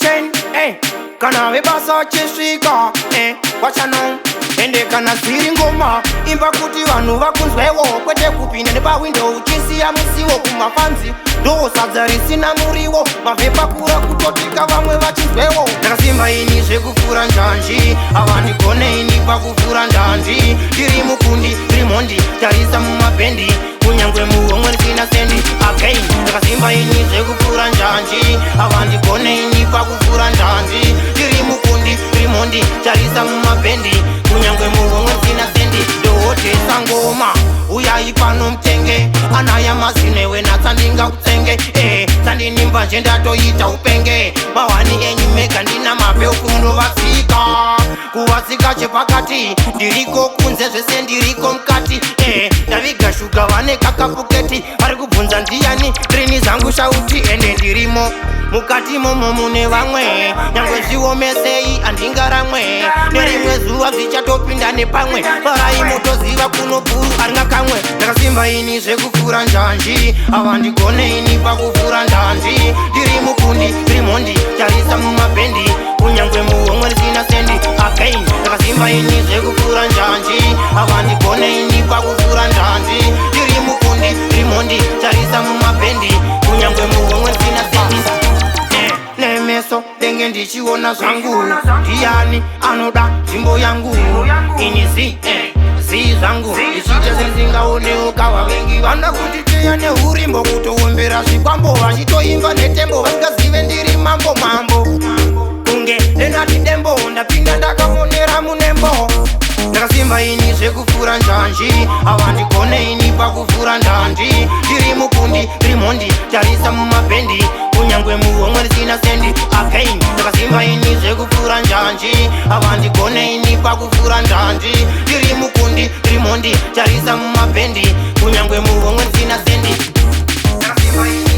attention, kana vebasa chisvika, wachano ende kana zviri ngoma imba kuti vanhu vakunzwewo kwete kupinda nepawindo uchisiya musiwo kumafanzi ndo sadza risina muriwo mavhepa kura kutotika vamwe vachinzwewo ndakasimba ini zvekufura njanji havandigone ini pakufura njanji ndiri mukundi rimondi tarisa mumabhendi kunyangwe muhomwe risina sendi again ndakasimba ini zvekufura njanji havandigone ini pakufura njanji ndiri mukundi rimondi tarisa mumabhendi kunyangwe muhomwe risina sendi ndohotesa ngoma uyai pano mtenge anaya mazinewe natsandinga kutsenge tsandinimba nje ndatoita upenge mawani enyu mega ndina mape ukundovatsika kuvatsika chepakati ndiriko kunze zvese ndiriko mukati ndaviga shuga vane kakapuketi vari kubvunza ndiani rini zangu shauti ende ndirimo mukati momo mune vamwe nyangwe zviomesei handingaramwe nerimwe zuva zvichatopinda nepamwe varai motoziva kuno guru aringa kamwe ndakasimba ini zvekufura njanji havandigone ini pakufura njanji ndiri mukundi rimondi tarisa mumabhendi kunyangwe muhomwe risina sendi again ndakasimba ini zvekufura njanji havandigone ini pakufura njanji ndiri mukundi rimondi tarisa mumabhendi kunyangwe muhomwe risina sendi nemeso denge ndichiona zvangu ndiani anoda nzvimbo yangu ini zi zvangu ichita sesingaonewo kavavengi vanda kutiteya neurimbo kutoombera zvikwambo vachitoimba netembo vasingazive ndiri mambo kunge ndendati dembo ndapinda ndakamonera munembo ndakasimba ini zvekufura njanji havandigone ini pakufura njanji ndiri mukundi rimondi tarisa mumabhendi kunyangwe muhomwe risina sendi again ndakasimba ini zvekufura njanji havandigone ini pakufura njanji ndiri mukundi rimondi tarisa mumabhendi kunyangwe muhomwe risina sendi ndakasimba ini